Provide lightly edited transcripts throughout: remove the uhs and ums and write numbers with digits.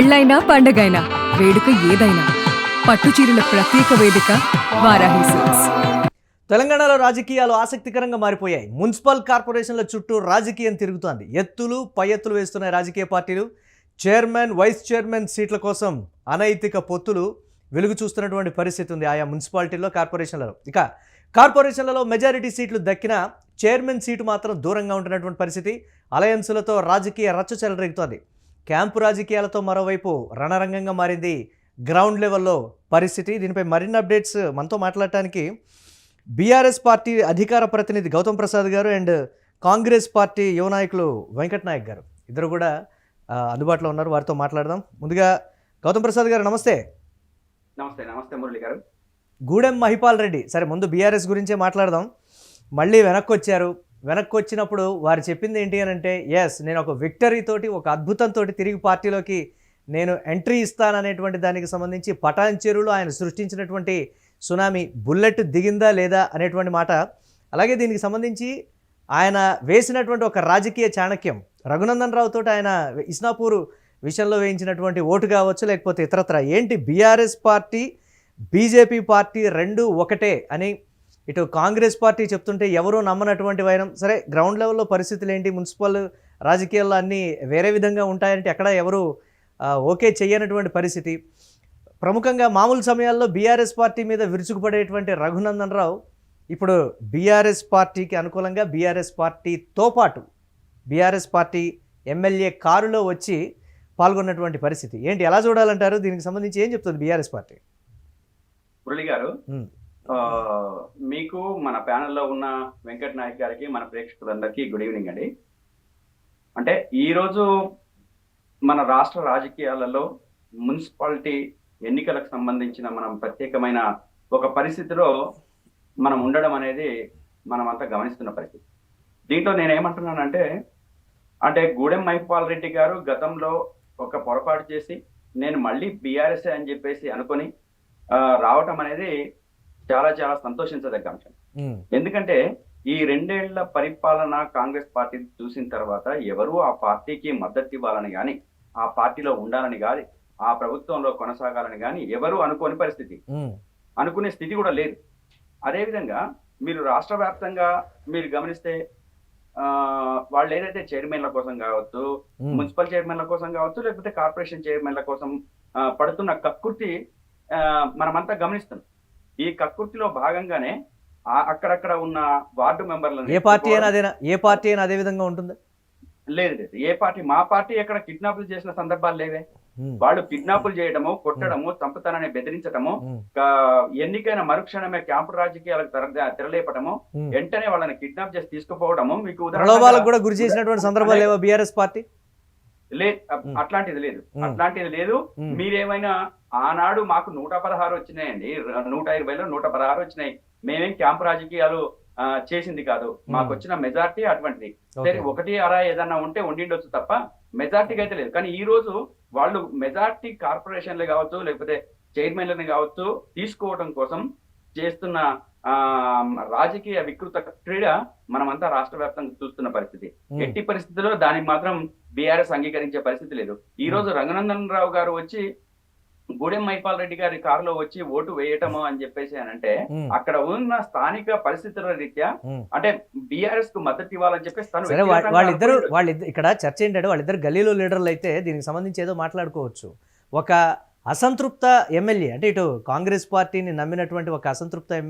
పెళ్ళైనా పండగైనా వేడుక ఏదైనా పట్టుచీరల ప్రత్యేక వేదిక వారాహి సిల్క్స్. తెలంగాణలో రాజకీయాలు ఆసక్తికరంగా మారిపోయాయి. మున్సిపల్ కార్పొరేషన్ల చుట్టూ రాజకీయం తిరుగుతోంది. ఎత్తులు పై ఎత్తులు వేస్తున్న రాజకీయ పార్టీలు చైర్మన్, వైస్ చైర్మన్ సీట్ల కోసం అనైతిక పొత్తులు వెలుగు చూస్తున్నటువంటి పరిస్థితి ఉంది ఆయా మున్సిపాలిటీల్లో, కార్పొరేషన్లలో. ఇక కార్పొరేషన్లలో మెజారిటీ సీట్లు దక్కిన చైర్మన్ సీటు మాత్రం దూరంగా ఉంటున్నటువంటి పరిస్థితి. అలయన్సులతో రాజకీయ రచ్చ చెలరేగుతోంది. క్యాంపు రాజకీయాలతో మరోవైపు రణరంగంగా మారింది గ్రౌండ్ లెవెల్లో పరిస్థితి. దీనిపై మరిన్ని అప్డేట్స్ మనతో మాట్లాడటానికి బీఆర్ఎస్ పార్టీ అధికార ప్రతినిధి గౌతమ్ ప్రసాద్ గారు అండ్ కాంగ్రెస్ పార్టీ యువ నాయకులు వెంకట్ నాయక్ గారు ఇద్దరు కూడా అందుబాటులో ఉన్నారు. వారితో మాట్లాడదాం. ముందుగా గౌతమ్ ప్రసాద్ గారు నమస్తే. నమస్తే. నమస్తే మురళి గారు. గూడెం మహిపాల్ రెడ్డి, సరే ముందు బీఆర్ఎస్ గురించే మాట్లాడదాం. మళ్ళీ వెనక్కి వచ్చారు. వెనక్కి వచ్చినప్పుడు వారు చెప్పింది ఏంటి అని అంటే, ఎస్ నేను ఒక విక్టరీతోటి, ఒక అద్భుతంతో తిరిగి పార్టీలోకి నేను ఎంట్రీ ఇస్తాననేటువంటి దానికి సంబంధించి పటాన్ చెరువులో ఆయన సృష్టించినటువంటి సునామీ బుల్లెట్ దిగిందా లేదా అనేటువంటి మాట, అలాగే దీనికి సంబంధించి ఆయన వేసినటువంటి ఒక రాజకీయ చాణక్యం రఘునందన్ రావు తోటి ఆయన ఇస్నాపూర్ విషయంలో వేయించినటువంటి ఓటు కావచ్చు, లేకపోతే ఇతరత్ర ఏంటి బీఆర్ఎస్ పార్టీ బీజేపీ పార్టీ రెండు ఒకటే అని ఇటు కాంగ్రెస్ పార్టీ చెప్తుంటే ఎవరూ నమ్మనటువంటి వైరం. సరే గ్రౌండ్ లెవెల్లో పరిస్థితులు ఏంటి, మున్సిపల్ రాజకీయాల్లో అన్నీ వేరే విధంగా ఉంటాయంటే ఎక్కడ ఎవరు ఓకే చేయనటువంటి పరిస్థితి. ప్రముఖంగా మామూలు సమయాల్లో బీఆర్ఎస్ పార్టీ మీద విరుచుకుపడేటువంటి రఘునందన్ రావు ఇప్పుడు బీఆర్ఎస్ పార్టీకి అనుకూలంగా బీఆర్ఎస్ పార్టీతో పాటు బీఆర్ఎస్ పార్టీ ఎమ్మెల్యే కారులో వచ్చి పాల్గొన్నటువంటి పరిస్థితి ఏంటి, ఎలా చూడాలంటారు? దీనికి సంబంధించి ఏం చెప్తుంది బీఆర్ఎస్ పార్టీ? మురళి గారు, మీకు మన ప్యానెల్లో ఉన్న వెంకట్ నాయక్ గారికి, మన ప్రేక్షకులందరికీ గుడ్ ఈవినింగ్ అండి. అంటే ఈరోజు మన రాష్ట్ర రాజకీయాలలో మున్సిపాలిటీ ఎన్నికలకు సంబంధించిన మనం ప్రత్యేకమైన ఒక పరిస్థితిలో మనం ఉండడం అనేది మనం అంతా గమనిస్తున్న పరిస్థితి. దీంట్లో నేనేమంటున్నానంటే, అంటే గూడెం మహిపాల్ రెడ్డి గారు గతంలో ఒక పొరపాటు చేసి నేను మళ్ళీ బీఆర్ఎస్ అని చెప్పేసి అనుకొని రావటం అనేది చాలా చాలా సంతోషించదగ్గ అంశం. ఎందుకంటే ఈ 2 ఏళ్ల పరిపాలన కాంగ్రెస్ పార్టీ చూసిన తర్వాత ఎవరు ఆ పార్టీకి మద్దతు ఇవ్వాలని కానీ, ఆ పార్టీలో ఉండాలని కానీ, ఆ ప్రభుత్వంలో కొనసాగాలని కానీ ఎవరు అనుకోని పరిస్థితి, అనుకునే స్థితి కూడా లేదు. అదేవిధంగా మీరు రాష్ట్ర వ్యాప్తంగా మీరు గమనిస్తే వాళ్ళు ఏదైతే చైర్మన్ల కోసం కావచ్చు, మున్సిపల్ చైర్మన్ల కోసం కావచ్చు, లేకపోతే కార్పొరేషన్ చైర్మన్ల కోసం పడుతున్న కక్కుర్తి మనమంతా గమనిస్తున్నాం. ఈ కక్కుర్తిలో భాగంగానే అక్కడక్కడ ఉన్న వార్డు మెంబర్లను ఏ పార్టీ అయినా అదే విధంగా ఉంటుంది? లేదు లేదు, ఏ పార్టీ, మా పార్టీ ఎక్కడ కిడ్నాపులు చేసిన సందర్భాలు లేవే. వాళ్ళు కిడ్నాపులు చేయడము, కొట్టడము, చంపుతానని బెదిరించడము, ఎన్నికైన మరుక్షణమే క్యాంపు రాజకీయాలకు తెరలేపడము, వెంటనే వాళ్ళని కిడ్నాప్ చేసి తీసుకుపోవడము, మీకు కూడా గురి చేసినటువంటి సందర్భాలు లేవా బీఆర్ఎస్ పార్టీ? లేదు, అట్లాంటిది లేదు. మీరేమైనా ఆనాడు మాకు 116 వచ్చినాయండి, 120లో 116 వచ్చినాయి. మేమేం క్యాంపు రాజకీయాలు చేసింది కాదు. మాకు వచ్చిన మెజార్టీ అటువంటిది. సరే 1/6 ఏదన్నా ఉంటే ఉండిండొచ్చు తప్ప మెజార్టీకి అయితే లేదు. కానీ ఈ రోజు వాళ్ళు మెజార్టీ కార్పొరేషన్లు కావచ్చు, లేకపోతే చైర్మన్లని కావచ్చు తీసుకోవడం కోసం చేస్తున్న రాజకీయ వికృత క్రీడ మనమంతా రాష్ట్ర వ్యాప్తంగా చూస్తున్న పరిస్థితి. ఎట్టి పరిస్థితుల్లో దానికి మాత్రం బీఆర్ఎస్ అంగీకరించే పరిస్థితి లేదు. ఈ రోజు రఘునందన్ రావు గారు వచ్చి గూడెం మహిపాల్ రెడ్డి గారి కారులో వచ్చి ఓటు వేయటము అని చెప్పేసి అని అంటే, అక్కడ ఉన్న స్థానిక పరిస్థితుల రీత్యా అంటే బీఆర్ఎస్ కు మద్దతు ఇవ్వాలని చెప్పేసి వాళ్ళిద్దరు ఇక్కడ చర్చ ఏంటంటే, వాళ్ళిద్దరు గల్లీలో లీడర్లు అయితే దీనికి సంబంధించి ఏదో మాట్లాడుకోవచ్చు. ఒక అసంతృప్త ఎమ్మెల్యే అంటే ఇటు కాంగ్రెస్ పార్టీని నమ్మినటువంటి ఒక అసంతృప్త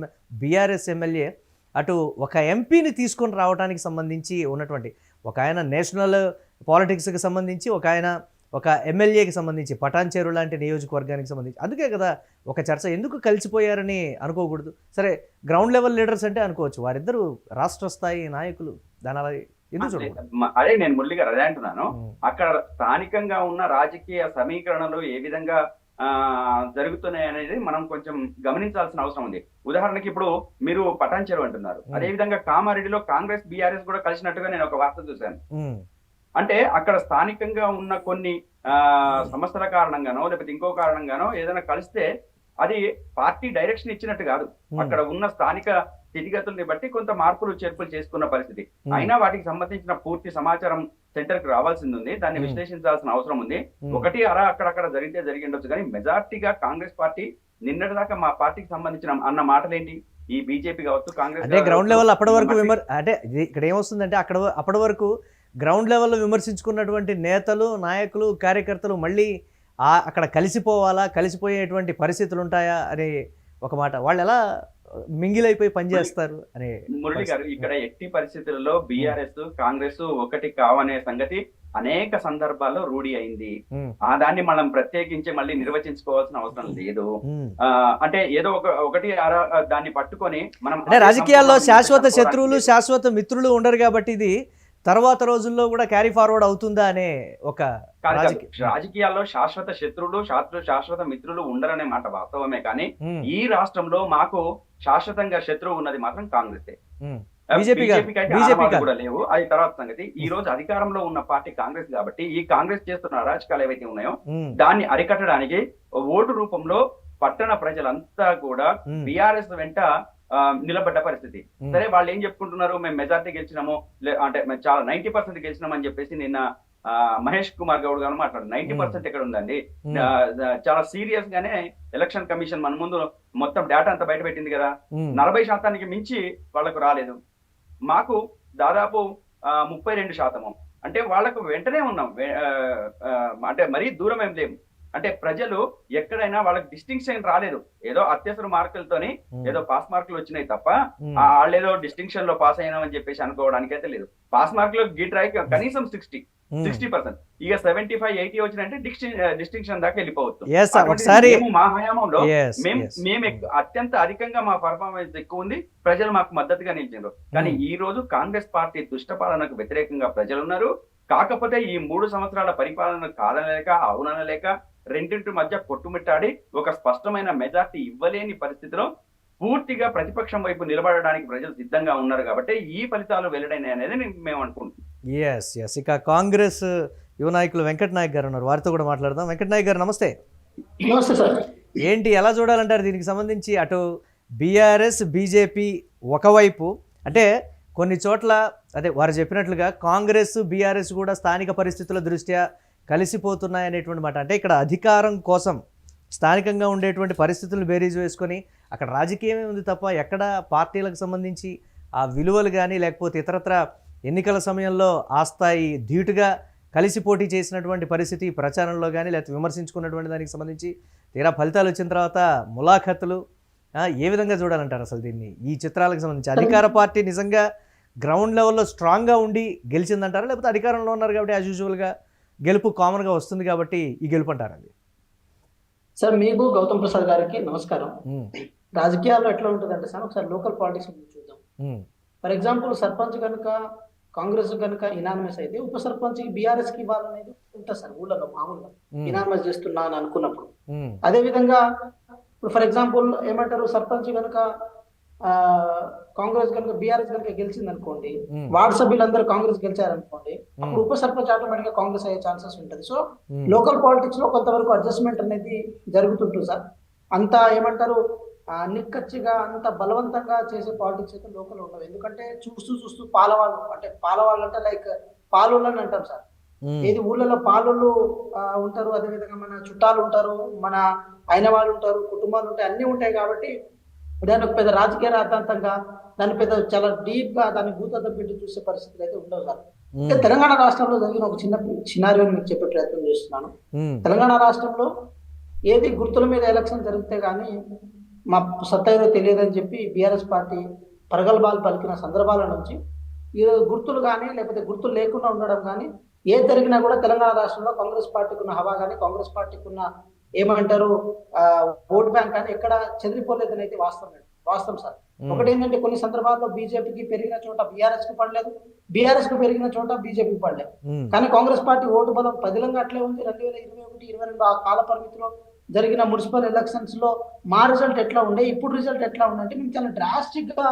బీఆర్ఎస్ ఎమ్మెల్యే అటు ఒక ఎంపీని తీసుకొని రావడానికి సంబంధించి ఉన్నటువంటి ఒక ఆయన నేషనల్ పాలిటిక్స్కి సంబంధించి, ఒక ఆయన ఒక ఎమ్మెల్యేకి సంబంధించి పటాన్ చెరువు లాంటి నియోజకవర్గానికి సంబంధించి. అందుకే కదా ఒక చర్చ, ఎందుకు కలిసిపోయారని అనుకోకూడదు. సరే గ్రౌండ్ లెవెల్ లీడర్స్ అంటే అనుకోవచ్చు, వారిద్దరు రాష్ట్ర స్థాయి నాయకులు. దాని అలా అదే నేను మురళి గారు అదే అంటున్నాను. అక్కడ స్థానికంగా ఉన్న రాజకీయ సమీకరణలు ఏ విధంగా జరుగుతున్నాయి అనేది మనం కొంచెం గమనించాల్సిన అవసరం ఉంది. ఉదాహరణకి ఇప్పుడు మీరు పటాన్ చెరువు అంటున్నారు, అదే విధంగా కామారెడ్డిలో కాంగ్రెస్ బీఆర్ఎస్ కూడా కలిసినట్టుగా నేను ఒక వార్త చూశాను. అంటే అక్కడ స్థానికంగా ఉన్న కొన్ని సమస్యల కారణంగానో లేకపోతే ఇంకో కారణంగానో ఏదైనా కలిస్తే అది పార్టీ డైరెక్షన్ ఇచ్చినట్టు కాదు. అక్కడ ఉన్న స్థానిక స్థితిగతుల్ని బట్టి కొంత మార్పులు చేర్పులు చేసుకున్న పరిస్థితి. అయినా వాటికి సంబంధించిన పూర్తి సమాచారం సెంటర్ కి రావాల్సింది ఉంది, దాన్ని విశ్లేషించాల్సిన అవసరం ఉంది. ఒకటి అరా అక్కడక్కడ జరిగితే జరిగి ఉండొచ్చు, కానీ మెజార్టీగా కాంగ్రెస్ పార్టీ నిన్నటి దాకా మా పార్టీకి సంబంధించిన అన్న మాటలు ఏంటి, ఈ బీజేపీ కావచ్చు కాంగ్రెస్ అంటే గ్రౌండ్ లెవెల్ అప్పటి వరకు అంటే ఇక్కడ ఏమొస్తుందంటే అప్పటి వరకు గ్రౌండ్ లెవెల్లో విమర్శించుకున్నటువంటి నేతలు, నాయకులు, కార్యకర్తలు మళ్ళీ అక్కడ కలిసిపోయేటువంటి పరిస్థితులు ఉంటాయా అనే ఒక మాట, వాళ్ళు ఎలా మింగిలైపోయి పనిచేస్తారు అనే. మురళి గారు, ఇక్కడ ఎట్టి పరిస్థితుల్లో బీఆర్ఎస్ కాంగ్రెస్ ఒకటి కావనే సంగతి అనేక సందర్భాల్లో రూఢి అయింది. దాన్ని మనం ప్రత్యేకించి మళ్ళీ నిర్వచించుకోవాల్సిన అవసరం లేదు. అంటే ఏదో ఒకటి దాన్ని పట్టుకొని మనం, అంటే రాజకీయాల్లో శాశ్వత శత్రువులు శాశ్వత మిత్రులు ఉండరు కాబట్టి ఇది తర్వాత రోజుల్లో కూడా క్యారీ ఫార్వర్డ్ అవుతుందా అనే ఒక. రాజకీయాల్లో శాశ్వత శత్రువులు శాశ్వత మిత్రులు ఉండరనే మాట వాస్తవమే, కానీ ఈ రాష్ట్రంలో మాకు శాశ్వతంగా శత్రువు ఉన్నది మాత్రం కాంగ్రెస్. బీజేపీ కూడా లేవు, అది తర్వాత సంగతి. ఈ రోజు అధికారంలో ఉన్న పార్టీ కాంగ్రెస్ కాబట్టి ఈ కాంగ్రెస్ చేస్తున్న అరాచకాలు ఏవైతే ఉన్నాయో దాన్ని అరికట్టడానికి ఓటు రూపంలో పట్టణ ప్రజలంతా కూడా బీఆర్ఎస్ వెంట నిలబడ్డ పరిస్థితి. సరే, వాళ్ళు ఏం చెప్పుకుంటున్నారు, మేము మెజార్టీ గెలిచినాము, అంటే చాలా 90% గెలిచినాం అని చెప్పేసి నిన్న మహేష్ కుమార్ గౌడ్ గారు మాట్లాడారు. 90% ఎక్కడ ఉందండి, చాలా సీరియస్ గానే ఎలక్షన్ కమిషన్ మన ముందు మొత్తం డేటా అంతా బయట పెట్టింది కదా, 40% మించి వాళ్ళకు రాలేదు. మాకు దాదాపు 32%. అంటే వాళ్ళకు వెంటనే ఉన్నాం, అంటే మరీ దూరం ఏం లేము. అంటే ప్రజలు ఎక్కడైనా వాళ్ళకి డిస్టింక్షన్ రాలేదు, ఏదో అత్యవసర మార్కులతోని ఏదో పాస్ మార్కులు వచ్చినాయి తప్ప వాళ్ళు ఏదో డిస్టింక్షన్ లో పాస్ అయినామని చెప్పేసి అనుకోవడానికి అయితే లేదు. పాస్ మార్కులు గీట్రాయి కనీసం 60%, ఇక 75-80 వచ్చినంటే డిస్టింక్షన్ దాకా వెళ్ళిపోవచ్చు. మా హయాంలో మేము అత్యంత అధికంగా మా పర్ఫార్మెన్స్ ఎక్కువ ఉంది, ప్రజలు మాకు మద్దతుగా నిలిచారు. కానీ ఈ రోజు కాంగ్రెస్ పార్టీ దుష్టపాలనకు వ్యతిరేకంగా ప్రజలు ఉన్నారు. కాకపోతే ఈ 3 సంవత్సరాల పరిపాలన కాదనలేక అవుననలేక రెండింటి మధ్య కొట్టుమిట్టాడి ఒక స్పష్టమైన మెజార్టీ ఇవ్వలేని పరిస్థితిలో పూర్తిగా ప్రతిపక్షం వైపు నిలబడడానికి ప్రజలు సిద్ధంగా ఉన్నారు కాబట్టి ఈ ఫలితాలు వెల్లడైనాయి అనేది మేము అనుకుంటున్నాం. ఇక కాంగ్రెస్ యువ నాయకులు వెంకట్ నాయక్ గారు ఉన్నారు, వారితో కూడా మాట్లాడదాం. వెంకట్ నాయక్ గారు నమస్తే. నమస్తే సార్. ఏంటి, ఎలా చూడాలంటారు దీనికి సంబంధించి? అటు బీఆర్ఎస్ బీజేపీ ఒకవైపు, అంటే కొన్ని చోట్ల అదే వారు చెప్పినట్లుగా కాంగ్రెస్ బీఆర్ఎస్ కూడా స్థానిక పరిస్థితుల దృష్ట్యా కలిసిపోతున్నాయనేటువంటి మాట. అంటే ఇక్కడ అధికారం కోసం స్థానికంగా ఉండేటువంటి పరిస్థితులను బేరీజు వేసుకొని అక్కడ రాజకీయమే ఉంది తప్ప ఎక్కడ పార్టీలకు సంబంధించి ఆ విలువలు కానీ లేకపోతే ఇతరత్ర ఎన్నికల సమయంలో ఆ స్థాయి ధీటుగా కలిసి పోటీ చేసినటువంటి పరిస్థితి ప్రచారంలో కానీ లేకపోతే విమర్శించుకున్నటువంటి దానికి సంబంధించి తీరా ఫలితాలు వచ్చిన తర్వాత ములాఖతులు ఏ విధంగా చూడాలంటారు అసలు దీన్ని? ఈ చిత్రాలకు సంబంధించి అధికార పార్టీ నిజంగా గ్రౌండ్ లెవెల్లో స్ట్రాంగ్గా ఉండి గెలిచిందంటారా, లేకపోతే అధికారంలో ఉన్నారు కాబట్టి యాజ్ యూజువల్గా గెలుపు కామన్గా వస్తుంది కాబట్టి ఈ గెలుపు అంటారు? అది సార్, మీకు గౌతమ్ ప్రసాద్ గారికి నమస్కారం. రాజకీయాల్లో ఎట్లా ఉంటుందంటే సార్, ఒకసారి లోకల్ పాలిటిక్స్ చూద్దాం. ఫర్ ఎగ్జాంపుల్, సర్పంచ్ కనుక కాంగ్రెస్ కనుక ఇనానిమస్ అయితే ఉప సర్పంచ్ బీఆర్ఎస్ కి ఇవ్వాలనేది ఉంటుంది సార్ ఊళ్ళలో మామూలుగా, ఇనానిమస్ చేస్తున్నా అని అనుకున్నప్పుడు. అదే విధంగా ఇప్పుడు ఫర్ ఎగ్జాంపుల్ ఏమంటారు, సర్పంచ్ కనుక కాంగ్రెస్ కనుక బీఆర్ఎస్ కనుక గెలిచింది అనుకోండి, వార్డు సభ్యులందరూ కాంగ్రెస్ గెలిచారనుకోండి, అప్పుడు ఉప సర్పంచ్ ఆటోమేటిక్ గా కాంగ్రెస్ అయ్యే ఛాన్సెస్ ఉంటుంది. సో లోకల్ పాలిటిక్స్ లో కొంతవరకు అడ్జస్ట్మెంట్ అనేది జరుగుతుంటుంది సార్. అంత ఏమంటారు నిక్కచ్చిగా అంత బలవంతంగా చేసే పాలిటిక్స్ అయితే లోకల్ ఉండవు. ఎందుకంటే చూస్తూ పాలవాళ్ళు అంటే లైక్ పాలోళ్ళని అంటాం సార్. ఏది ఊళ్ళలో పాలోళ్ళు ఉంటారు, అదేవిధంగా మన చుట్టాలు ఉంటారు, మన అయిన వాళ్ళు ఉంటారు, కుటుంబాలు ఉంటాయి, అన్ని ఉంటాయి. కాబట్టి దాని ఒక పెద్ద రాజకీయ రాద్ధాంతంగా దాన్ని పెద్ద చాలా డీప్ గా దాన్ని భూతద్దం పెట్టి చూసే పరిస్థితులు అయితే ఉండవు సార్. అంటే తెలంగాణ రాష్ట్రంలో జరిగిన ఒక చిన్న సినారియోని మీకు చెప్పే ప్రయత్నం చేస్తున్నాను. తెలంగాణ రాష్ట్రంలో ఏది గుర్తుల మీద ఎలక్షన్ జరిగితే గానీ మా సత్తా ఏదో తెలియదని చెప్పి బీఆర్ఎస్ పార్టీ ప్రగల్భాలు పలికిన సందర్భాల నుంచి ఈరోజు గుర్తులు కానీ లేకపోతే గుర్తులు లేకుండా ఉండడం కానీ ఏది జరిగినా కూడా తెలంగాణ రాష్ట్రంలో కాంగ్రెస్ పార్టీకి ఉన్న హవా కానీ కాంగ్రెస్ పార్టీకి ఉన్న ఏమంటారు ఓట్ బ్యాంక్ కానీ ఎక్కడ చెదిరిపోలేదని అయితే వాస్తవం సార్. ఒకటి ఏంటంటే కొన్ని సందర్భాల్లో బీజేపీకి పెరిగిన చోట బీఆర్ఎస్ కు పడలేదు, బీఆర్ఎస్ కు పెరిగిన చోట బీజేపీకి పడలేదు. కానీ కాంగ్రెస్ పార్టీ ఓటు బలం పదిలంగా అట్లే ఉంది. 2021-22 ఆ కాల పరిమితిలో జరిగిన మున్సిపల్ ఎలక్షన్స్ లో మా రిజల్ట్ ఎట్లా ఉండే, ఇప్పుడు రిజల్ట్ ఎట్లా ఉండే అంటే మేము చాలా డ్రాస్టిక్ గా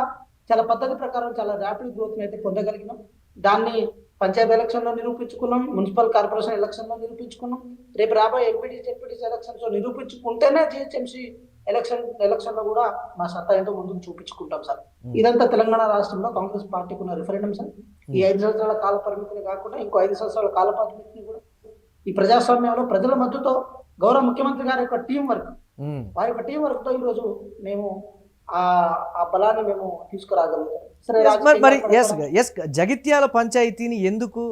చాలా పద్ధతి ప్రకారం చాలా ర్యాపిడ్ గ్రోత్ అయితే పొందగలిగినాం. దాన్ని పంచాయతీ ఎలక్షన్ లో నిరూపించుకున్నాం, మున్సిపల్ కార్పొరేషన్ ఎలక్షన్ లో నిరూపించుకున్నాం, రేపు రాబోయే ఎంపీటీసీ ఎలక్షన్స్ లో నిరూపించుకుంటేనే జిహెచ్ఎంసీ ఎలక్షన్ లో కూడా మా సత్తా ఎంతో ముందుకు చూపించుకుంటాం సార్. ఇదంతా తెలంగాణ రాష్ట్రంలో కాంగ్రెస్ పార్టీకి ఉన్న రిఫరెండం సార్. ఈ 5 సంవత్సరాల కాల పరిమితిని కాకుండా ఇంకో 5 సంవత్సరాల కాల పరిమితిని కూడా ఈ ప్రజాస్వామ్యంలో ప్రజల మద్దతుతో గౌరవ ముఖ్యమంత్రి గారి యొక్క టీం వర్క్, వారి యొక్క టీం వర్క్ తో ఈ రోజు మేము ఆ బలాన్ని మేము తీసుకురాగలుగుతాం. సరే, మరి ఎస్ జగిత్యాల పంచాయతీని ఎందుకు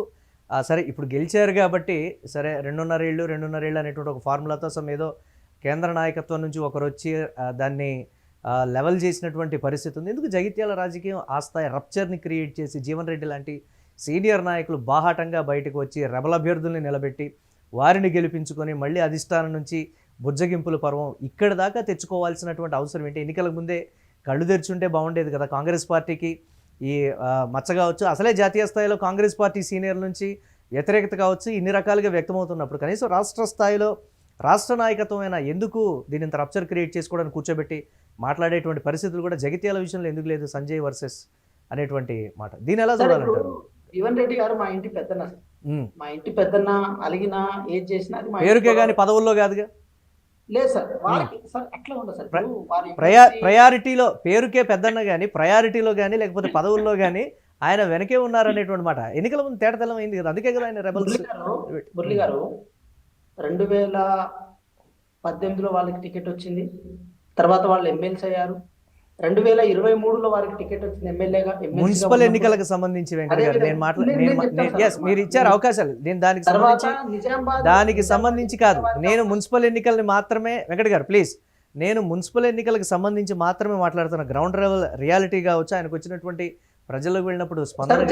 సరే ఇప్పుడు గెలిచారు కాబట్టి సరే 2.5 ఏళ్ళు అనేటువంటి ఒక ఫార్ములాతో ఏదో కేంద్ర నాయకత్వం నుంచి ఒకరు వచ్చి దాన్ని లెవెల్ చేసినటువంటి పరిస్థితి ఉంది. ఎందుకు జగిత్యాల రాజకీయం ఆ స్థాయి రప్చర్ని క్రియేట్ చేసి జీవన్ రెడ్డి లాంటి సీనియర్ నాయకులు బాహాటంగా బయటకు వచ్చి రెబల్ అభ్యర్థుల్ని నిలబెట్టి వారిని గెలిపించుకొని మళ్ళీ అధిష్టానం నుంచి బుజ్జగింపుల పర్వం ఇక్కడి దాకా తెచ్చుకోవాల్సినటువంటి అవసరం ఏంటి? ఎన్నికల ముందే కళ్ళు తెరుచుంటే బాగుండేది కదా. కాంగ్రెస్ పార్టీకి ఈ మచ్చ కావచ్చు, అసలే జాతీయ స్థాయిలో కాంగ్రెస్ పార్టీ సీనియర్ నుంచి వ్యతిరేకత కావచ్చు, ఇన్ని రకాలుగా వ్యక్తమవుతున్నప్పుడు కనీసం రాష్ట్ర స్థాయిలో రాష్ట్ర నాయకత్వమైన ఎందుకు దీని ఇంత రప్చర్ క్రియేట్ చేసుకోవడానికి కూర్చోబెట్టి మాట్లాడేటువంటి పరిస్థితులు కూడా జగిత్యాల విషయంలో ఎందుకు లేదు? సంజయ్ వర్సెస్ అనేటువంటి మాట దీని ఎలా చూడాలంటారు? జీవన్ రెడ్డి గారు మా ఇంటి పెద్దన్న, మా ఇంటి పెద్దన్న అలిగినా ఏది చేసినా అది పేరుకే కానీ పదవుల్లో కాదుగా. లేదు సార్, వారికి సార్ అట్లా ఉండదు సార్. ప్రయారిటీలో పేరుకే పెద్దన్న కానీ ప్రయారిటీలో కానీ లేకపోతే పదవుల్లో కానీ ఆయన వెనకే ఉన్నారనేటువంటి మాట ఎన్నికల ముందు తేటతెల్లం అయింది కదా. అందుకే కదా ఆయన రెబల్స్. మురళి గారు 2018లో వాళ్ళకి టికెట్ వచ్చింది, తర్వాత వాళ్ళు ఎమ్మెల్సీ అయ్యారు. 2023లో వారికి టికెట్ వచ్చింది ఎమ్మెల్యేగా. మున్సిపల్ ఎన్నికలకు సంబంధించి వెంకట గారు మీరు ఇచ్చారు అవకాశాలు. నేను దానికి సంబంధించి కాదు, నేను మున్సిపల్ ఎన్నికల్ని మాత్రమే వెంకట గారు ప్లీజ్, నేను మున్సిపల్ ఎన్నికలకు సంబంధించి మాత్రమే మాట్లాడుతున్న. గ్రౌండ్ లెవెల్ రియాలిటీ కావచ్చు, ఆయనకు వచ్చినటువంటి ప్రజలకు వెళ్ళినప్పుడు స్పందన.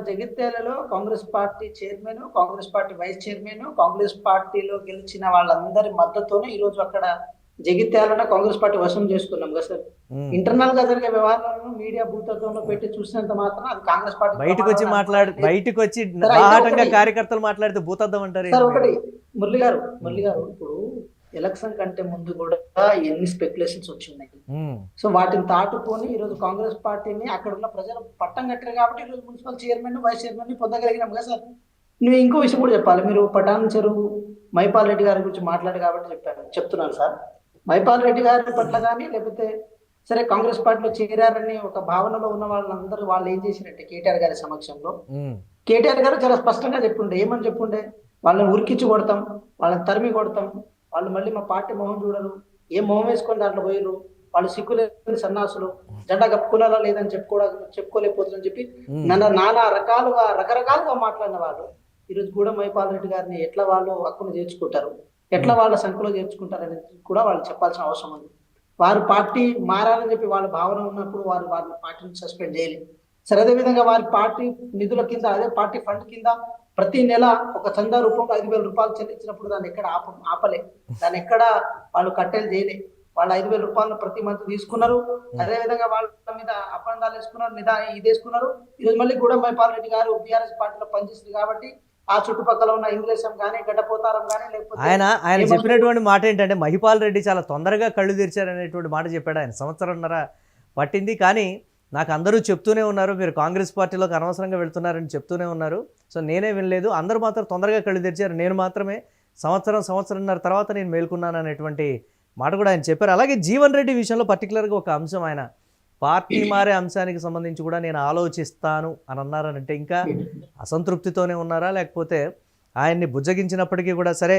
జగిత్యాలలో Congress party chairman, Congress party vice chairman, Congress పార్టీలో గెలిచిన వాళ్ళందరి మద్దతుతోనే ఈ రోజు అక్కడ జగిత్యాలలో కాంగ్రెస్ పార్టీ వశం చేసుకున్నాం కదా సార్. ఇంటర్నల్ గా జరిగే వ్యవహారాలను మీడియా భూతత్వంలో పెట్టి చూసినంత మాత్రం అది కాంగ్రెస్ పార్టీ బయటకు వచ్చి కార్యకర్తలు మాట్లాడితే భూతద్దం అంటారు సార్. ఒకటి మురళి గారు ఇప్పుడు ఎలక్షన్ కంటే ముందు కూడా ఎన్ని స్పెక్యులేషన్స్ వచ్చినాయి. సో వాటిని దాటుకొని ఈ రోజు కాంగ్రెస్ పార్టీని అక్కడ ఉన్న ప్రజలు పట్టం కట్టారు కాబట్టి ఈ రోజు మున్సిపల్ చైర్మన్, వైస్ చైర్మన్ ని పొందగలిగినాం కదా సార్. నువ్వు ఇంకో విషయం కూడా చెప్పాలి. మీరు పటాన్ చెరువు మైపాల్ రెడ్డి గారి గురించి మాట్లాడు కాబట్టి చెప్తున్నాను సార్. మైపాల్ రెడ్డి గారి పట్ల కానీ లేకపోతే సరే కాంగ్రెస్ పార్టీలో చేరారని ఒక భావనలో ఉన్న వాళ్ళందరూ వాళ్ళు ఏం చేసినట్టే కేటీఆర్ గారి సమక్షంలో కేటీఆర్ గారు చాలా స్పష్టంగా చెప్పుండే, ఏమని చెప్పుండే, వాళ్ళని ఉరికిచ్చి కొడతాం, వాళ్ళని తరిమి కొడతాం, వాళ్ళు మళ్ళీ మా పార్టీ మొహం చూడరు, ఏ మొహం వేసుకొని దాంట్లో పోయిరు, వాళ్ళు సిగ్గులేని సన్నాసులు, జెండా కప్పుకున్నారా లేదని చెప్పుకోలేకపోతుందని చెప్పి నానా రకరకాలుగా మాట్లాడిన వాళ్ళు ఈరోజు కూడా మైపాల్ రెడ్డి గారిని ఎట్లా వాళ్ళు హక్కును చేర్చుకుంటారు, ఎట్లా వాళ్ళ సంఖ్యలో చేర్చుకుంటారు అనేది కూడా వాళ్ళు చెప్పాల్సిన అవసరం ఉంది. వారు పార్టీ మారాలని చెప్పి వాళ్ళ భావన ఉన్నప్పుడు వారిని పార్టీని సస్పెండ్ చేయలేదు. సరే, అదేవిధంగా వారి పార్టీ నిధుల కింద, అదే పార్టీ ఫండ్ కింద ప్రతి నెల ఒక చందా రూపంలో 5,000 రూపాయలు చెల్లించినప్పుడు దాన్ని ఎక్కడ ఆపలే, దాన్ని ఎక్కడ వాళ్ళు కట్టెలు చేయలే. వాళ్ళు 5,000 రూపాయలు ప్రతి మంత్ తీసుకున్నారు. అదేవిధంగా వాళ్ళ మీద అపండాలు వేసుకున్నారు, ఇది వేసుకున్నారు. ఈరోజు మళ్ళీ కూడా మైపాల్ రెడ్డి గారు బీఆర్ఎస్ పార్టీలో పనిచేస్తుంది కాబట్టి ఆ చుట్టుపక్కల ఉన్న ఇంగ్లీషం కానీ గడ్డపోతారం కానీ లేకపోతే ఆయన చెప్పినటువంటి మాట ఏంటంటే మహిపాల్ రెడ్డి చాలా తొందరగా కళ్ళు తెరిచారనేటువంటి మాట చెప్పాడు. ఆయన 1.5 సంవత్సరం పట్టింది, కానీ నాకు అందరూ చెప్తూనే ఉన్నారు మీరు కాంగ్రెస్ పార్టీలోకి అనవసరంగా వెళ్తున్నారని చెప్తూనే ఉన్నారు. సో నేనే వినలేదు, అందరూ మాత్రం తొందరగా కళ్ళు తెరిచారు, నేను మాత్రమే సంవత్సరంన్నర తర్వాత నేను మేల్కొన్నాను అనేటువంటి మాట కూడా ఆయన చెప్పారు. అలాగే జీవన్ రెడ్డి విషయంలో పర్టికులర్గా ఒక అంశం, ఆయన పార్టీ మారే అంశానికి సంబంధించి కూడా నేను ఆలోచిస్తాను అని అన్నారనంటే ఇంకా అసంతృప్తితోనే ఉన్నారా, లేకపోతే ఆయన్ని బుజ్జగించినప్పటికీ కూడా సరే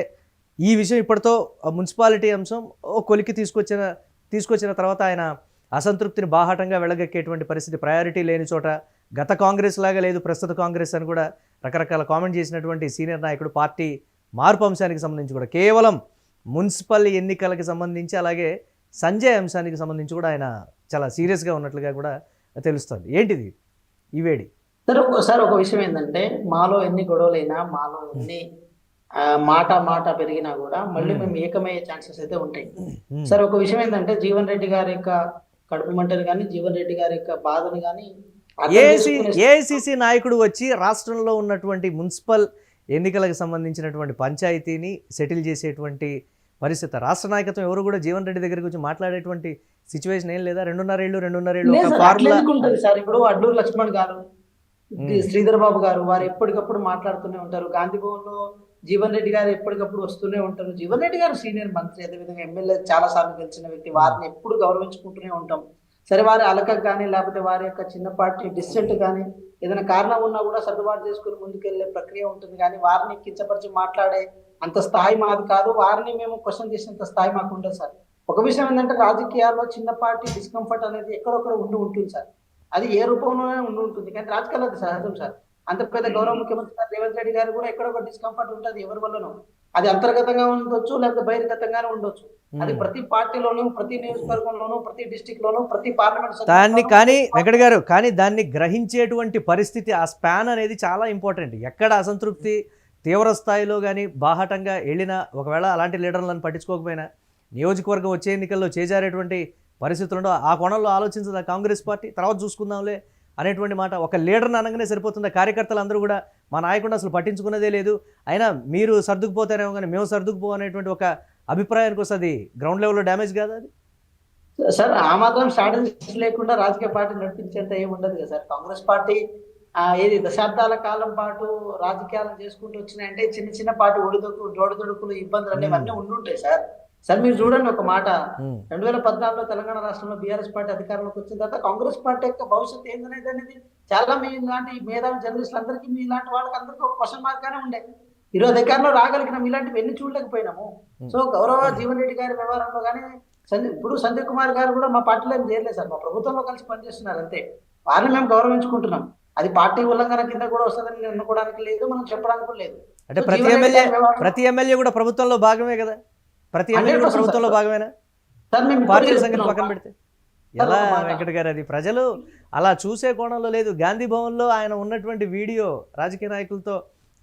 ఈ విషయం ఇప్పటితో మున్సిపాలిటీ అంశం ఓ కొలికి తీసుకొచ్చిన తర్వాత ఆయన అసంతృప్తిని బాహాటంగా వెళ్ళగక్కేటువంటి పరిస్థితి, ప్రయారిటీ లేని చోట గత కాంగ్రెస్ లాగా లేదు ప్రస్తుత కాంగ్రెస్ అని కూడా రకరకాల కామెంట్ చేసినటువంటి సీనియర్ నాయకుడు పార్టీ మార్పు అంశానికి సంబంధించి కూడా కేవలం మున్సిపల్ ఎన్నికలకు సంబంధించి అలాగే సంజయ్ అంశానికి సంబంధించి కూడా ఆయన చాలా సీరియస్గా ఉన్నట్లుగా కూడా తెలుస్తుంది. ఏంటిది ఈ వేడి? సార్ ఒక విషయం ఏంటంటే, మాలో ఎన్ని గొడవలైనా, మాలో ఎన్ని మాట పెరిగినా కూడా మళ్ళీ మేము ఏకమయ్యే ఛాన్సెస్ అయితే ఉంటాయి. సార్ ఒక విషయం ఏంటంటే, జీవన్ రెడ్డి గారి యొక్క కడుపు మంటని కానీ, జీవన్ రెడ్డి గారి యొక్క బాధని కానీ ఏఐసిసి నాయకుడు వచ్చి రాష్ట్రంలో ఉన్నటువంటి మున్సిపల్ ఎన్నికలకు సంబంధించినటువంటి పంచాయతీని సెటిల్ చేసేటువంటి పరిస్థితి, రాష్ట్ర నాయకత్వం ఎవరు కూడా జీవన్ రెడ్డి దగ్గరికి వచ్చి మాట్లాడేటువంటి సిచ్యువేషన్ ఏం లేదా? 2.5 ఏళ్ళు ఉంటుంది సార్. ఇప్పుడు అడ్లూరు లక్ష్మణ్ గారు, శ్రీధర్ బాబు గారు వారు ఎప్పటికప్పుడు మాట్లాడుతూనే ఉంటారు. గాంధీ భవన్ లో జీవన్ రెడ్డి గారు ఎప్పటికప్పుడు వస్తూనే ఉంటారు. జీవన్ రెడ్డి గారు సీనియర్ మంత్రి, అదేవిధంగా ఎమ్మెల్యే చాలా సార్లు గెలిచిన వ్యక్తి, వారిని ఎప్పుడు గౌరవించుకుంటూనే ఉంటాం. సరే, వారి అలకకు కానీ లేకపోతే వారి యొక్క చిన్న పార్టీ డిస్సెంట్ కానీ ఏదైనా కారణం ఉన్నా కూడా సర్దుబాటు చేసుకుని ముందుకెళ్లే ప్రక్రియ ఉంటుంది, కానీ వారిని కించపరిచి మాట్లాడే అంత స్థాయి మాది కాదు. వారిని మేము క్వశ్చన్ చేసేంత స్థాయి మాకు ఉండదు సార్. ఒక విషయం ఏంటంటే రాజకీయాల్లో చిన్నపాటి డిస్కంఫర్ట్ అనేది ఎక్కడొక్కడ ఉంటుంది సార్. అది ఏ రూపంలోనే ఉంటుంది, కానీ రాజకీయాల్లో అది సహజం సార్. అంత పెద్ద గౌరవ ముఖ్యమంత్రి గారు రేవంత్ రెడ్డి గారు కూడా ఎక్కడొక డిస్కంఫర్ట్ ఉంటుంది ఎవరి వల్లనో. అది అంతర్గతంగా ఉండొచ్చు, లేకపోతే బహిర్గతంగానే ఉండొచ్చు. అది ప్రతి పార్టీలోనూ, ప్రతి నియోజకవర్గంలోనూ, ప్రతి డిస్టిక్ లోనూ, ప్రతి పార్లమెంట్ దాన్ని కానీ వెంకట గారు కానీ దాన్ని గ్రహించేటువంటి పరిస్థితి, ఆ స్పాన్ అనేది చాలా ఇంపార్టెంట్. ఎక్కడ అసంతృప్తి తీవ్ర స్థాయిలో కానీ బాహాటంగా వెళ్ళినా, ఒకవేళ అలాంటి లీడర్లను పట్టించుకోకపోయినా నియోజకవర్గం వచ్చే ఎన్నికల్లో చేజారేటువంటి పరిస్థితుల్లో ఆ కోణంలో ఆలోచించదా కాంగ్రెస్ పార్టీ? తర్వాత చూసుకుందాంలే అనేటువంటి మాట. ఒక లీడర్ని అనగానే సరిపోతుంది. కార్యకర్తలు అందరూ కూడా మా నాయకుడు అసలు పట్టించుకున్నదే లేదు, అయినా మీరు సర్దుకుపోతారేమో కానీ మేము సర్దుకుపో అనేటువంటి ఒక అభిప్రాయానికి వస్తుంది. గ్రౌండ్ లెవెల్లో డ్యామేజ్ కాదా అది? సార్ ఆ మాత్రం స్ట్రాటజీస్ లేకుండా రాజకీయ పార్టీ నడిపించేంత ఏమి ఉండదు కదా సార్. కాంగ్రెస్ పార్టీ ఏది దశాబ్దాల కాలం పాటు రాజకీయాలను చేసుకుంటూ వచ్చినాయంటే చిన్న చిన్న పార్టీ ఒడిదొడుకులు ఇబ్బందులు అనేవన్నీ ఉండుంటాయి సార్. సార్ మీరు చూడండి ఒక మాట, 2014లో తెలంగాణ రాష్ట్రంలో బీఆర్ఎస్ పార్టీ అధికారంలోకి వచ్చిన తర్వాత కాంగ్రెస్ పార్టీ యొక్క భవిష్యత్తు ఏందనేది అనేది చాలా మీ లాంటి మేధావి జర్నలిస్టులు అందరికీ, మీ లాంటి వాళ్ళకి అందరికీ ఒక క్వశ్చన్ మార్క్ గానే ఉండే. ఈరోజు అధికారంలో రాగలిగిన ఇలాంటివి ఎన్ని చూడలేకపోయినాము. సో గౌరవ జీవన్ రెడ్డి గారి వ్యవహారంలో కానీ ఇప్పుడు సంజయ్ కుమార్ గారు కూడా మా పార్టీలో ఏం చేయలేదు సార్, మా ప్రభుత్వంలో కలిసి పనిచేస్తున్నారు అంతే. వారిని మేము గౌరవించుకుంటున్నాం. అది పార్టీ ఉల్లంఘన కింద కూడా వస్తుందని నేను అనుకోవడానికి లేదు, మనం చెప్పడానికి కూడా లేదు. అంటే ప్రతి ఎమ్మెల్యే కూడా ప్రభుత్వంలో భాగమే కదా? ప్రతి ఎమ్మెల్యే కూడా ప్రభుత్వంలో భాగమేనా? పార్టీల సంగతి పక్కన పెడితే ఎలా వెంకట గారు? అది ప్రజలు అలా చూసే కోణంలో లేదు. గాంధీ భవన్లో ఆయన ఉన్నటువంటి వీడియో, రాజకీయ నాయకులతో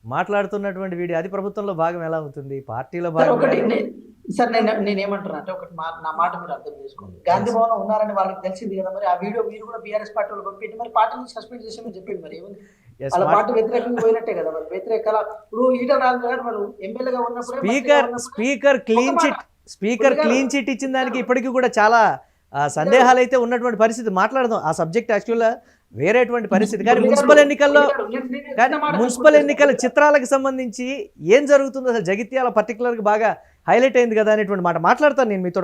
మాట్లాడుతున్నటువంటి వీడియో, అది ప్రభుత్వంలో భాగం ఎలా అవుతుంది? పార్టీలో భాగం. సార్ నేనేమంటున్నా అంటే ఒకటి నా మాట మీరు అర్థం చేసుకోండి. గాంధీ భవన్ ఉన్నారని వాళ్ళకి తెలిసింది కదా, మరి ఆ వీడియో మీరు కూడా బీఆర్ఎస్ పార్టీ వాళ్ళు పంపించి మరి పార్టీని సస్పెండ్ చేసామని చెప్పింది. మరి ఏముంది, వాళ్ళ పార్టీ వ్యతిరేకంగా పోయినట్టే కదా. మరి వ్యతిరేకాల ఇప్పుడు ఈటల రాజు గారు మరి ఎమ్మెల్యేగా ఉన్నప్పుడు స్పీకర్ క్లీన్ చిట్ ఇచ్చిన దానికి ఇప్పటికీ కూడా చాలా సందేహాలు అయితే ఉన్నటువంటి పరిస్థితి. మాట్లాడదాం ఆ సబ్జెక్ట్, యాక్చువల్గా వేరేటువంటి పరిస్థితి. కానీ మున్సిపల్ ఎన్నికల చిత్రాలకు సంబంధించి ఏం జరుగుతుందో అసలు జగిత్యాల పర్టికులర్గా బాగా హైలైట్ అయింది కదా అనేటువంటి మాట మాట్లాడతాను నేను మీతో.